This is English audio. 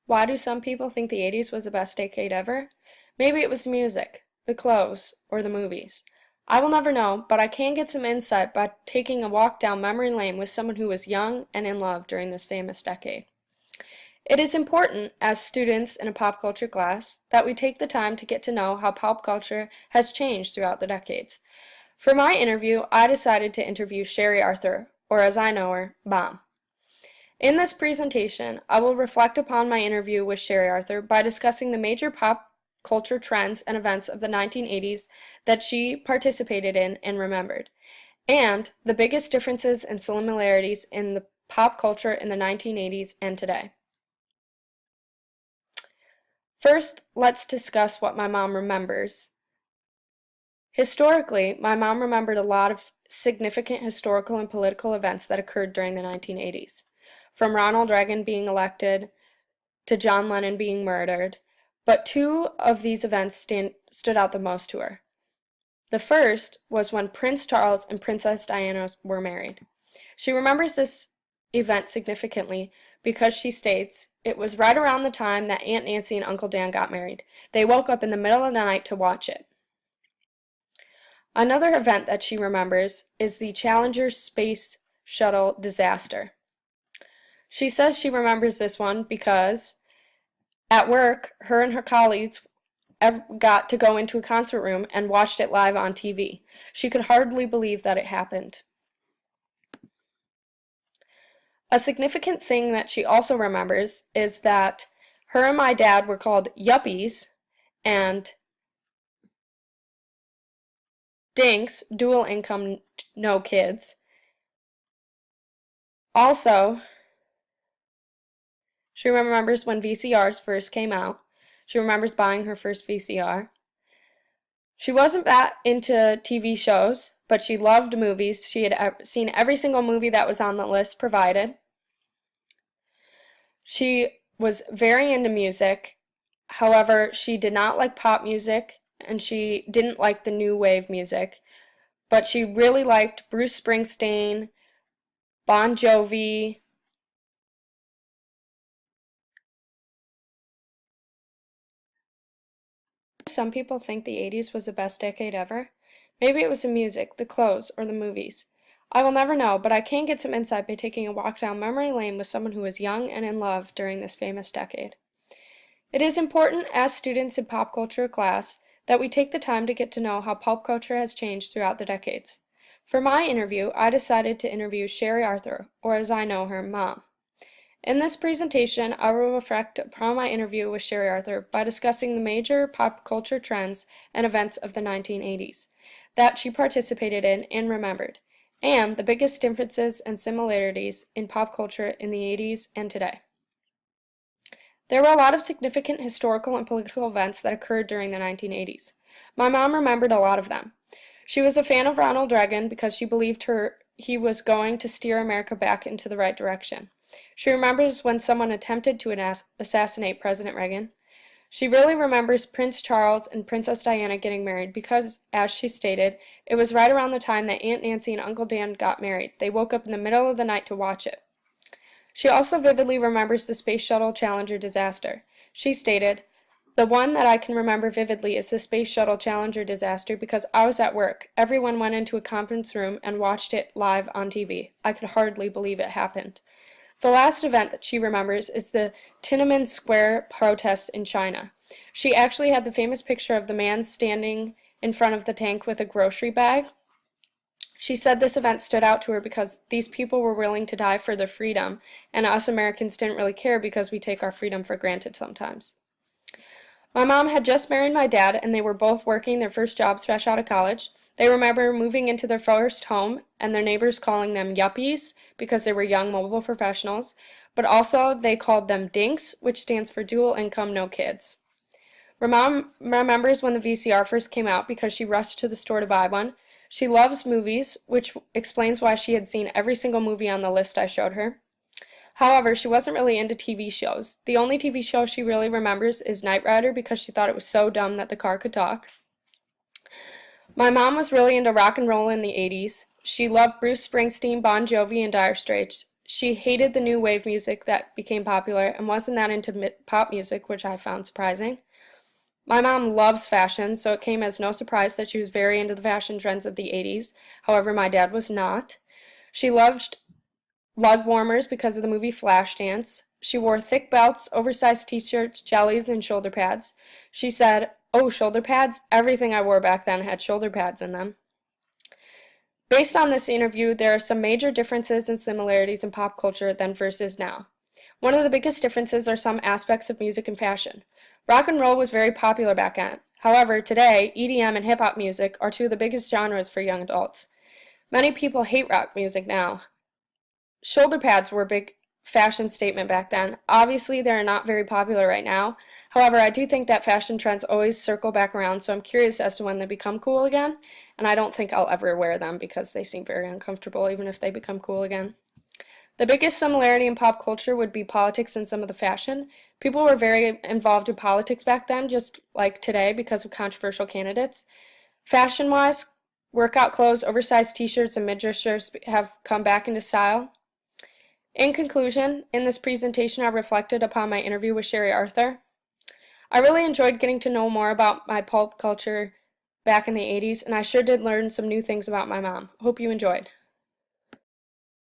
Why do some people think the 80s was the best decade ever? Maybe it was the music, the clothes, or the movies. I will never know, but I can get some insight by taking a walk down memory lane with someone who was young and in love during this famous decade. It is important, as students in a pop culture class, that we take the time to get to know how pop culture has changed throughout the decades. For my interview, I decided to interview Sherry Arthur, or as I know her, Mom. In this presentation, I will reflect upon my interview with Sherry Arthur by discussing the major pop culture trends and events of the 1980s that she participated in and remembered, and the biggest differences and similarities in the pop culture in the 1980s and today. First, let's discuss what my mom remembers. Historically, my mom remembered a lot of significant historical and political events that occurred during the 1980s. From Ronald Reagan being elected to John Lennon being murdered, but two of these events stood out the most to her. The first was when Prince Charles and Princess Diana were married. She remembers this event significantly because she states, "It was right around the time that Aunt Nancy and Uncle Dan got married. They woke up in the middle of the night to watch it." Another event that she remembers is the Challenger space shuttle disaster. She says she remembers this one because at work, her and her colleagues got to go into a concert room and watched it live on TV. She could hardly believe that it happened. A significant thing that she also remembers is that her and my dad were called yuppies and dinks, dual income, no kids. Also, she remembers when VCRs first came out. She remembers buying her first VCR. She wasn't that into TV shows, but she loved movies. She had seen every single movie that was on the list provided. She was very into music. However, she did not like pop music, and she didn't like the new wave music. But she really liked Bruce Springsteen, Bon Jovi, Some people think the 80s was the best decade ever. Maybe it was the music, the clothes, or the movies. I will never know, but I can get some insight by taking a walk down memory lane with someone who was young and in love during this famous decade. It is important as students in pop culture class that we take the time to get to know how pop culture has changed throughout the decades. For my interview, I decided to interview Sherry Arthur, or as I know her, Mom. In this presentation, I will reflect upon my interview with Sherry Arthur by discussing the major pop culture trends and events of the 1980s that she participated in and remembered, and the biggest differences and similarities in pop culture in the 80s and today. There were a lot of significant historical and political events that occurred during the 1980s. My mom remembered a lot of them. She was a fan of Ronald Reagan because she believed he was going to steer America back into the right direction. She remembers when someone attempted to assassinate President Reagan. She really remembers Prince Charles and Princess Diana getting married because, as she stated, it was right around the time that Aunt Nancy and Uncle Dan got married. They woke up in the middle of the night to watch it. She also vividly remembers the Space Shuttle Challenger disaster. She stated, "The one that I can remember vividly is the Space Shuttle Challenger disaster because I was at work. Everyone went into a conference room and watched it live on TV. I could hardly believe it happened." The last event that she remembers is the Tiananmen Square protests in China. She actually had the famous picture of the man standing in front of the tank with a grocery bag. She said this event stood out to her because these people were willing to die for their freedom, and us Americans didn't really care because we take our freedom for granted sometimes. My mom had just married my dad, and they were both working their first jobs fresh out of college. They remember moving into their first home and their neighbors calling them yuppies because they were young mobile professionals, but also they called them dinks, which stands for dual income, no kids. My mom remembers when the VCR first came out because she rushed to the store to buy one. She loves movies, which explains why she had seen every single movie on the list I showed her. However, she wasn't really into TV shows. The only TV show she really remembers is Knight Rider because she thought it was so dumb that the car could talk. My mom was really into rock and roll in the 80s. She loved Bruce Springsteen, Bon Jovi, and Dire Straits. She hated the new wave music that became popular and wasn't that into pop music, which I found surprising. My mom loves fashion, so it came as no surprise that she was very into the fashion trends of the 80s. However, my dad was not. She loved lug warmers because of the movie Flashdance. She wore thick belts, oversized t-shirts, jellies, and shoulder pads. She said, "Oh, shoulder pads? Everything I wore back then had shoulder pads in them." Based on this interview, there are some major differences and similarities in pop culture then versus now. One of the biggest differences are some aspects of music and fashion. Rock and roll was very popular back then. However, today, EDM and hip-hop music are two of the biggest genres for young adults. Many people hate rock music now. Shoulder pads were a big fashion statement back then. Obviously, they're not very popular right now. However, I do think that fashion trends always circle back around, so I'm curious as to when they become cool again, and I don't think I'll ever wear them because they seem very uncomfortable even if they become cool again. The biggest similarity in pop culture would be politics and some of the fashion. People were very involved in politics back then, just like today, because of controversial candidates. Fashion-wise, workout clothes, oversized t-shirts, and mid-dress shirts have come back into style. In conclusion, in this presentation I reflected upon my interview with Sherry Arthur. I really enjoyed getting to know more about my pop culture back in the 80s, and I sure did learn some new things about my mom. Hope you enjoyed.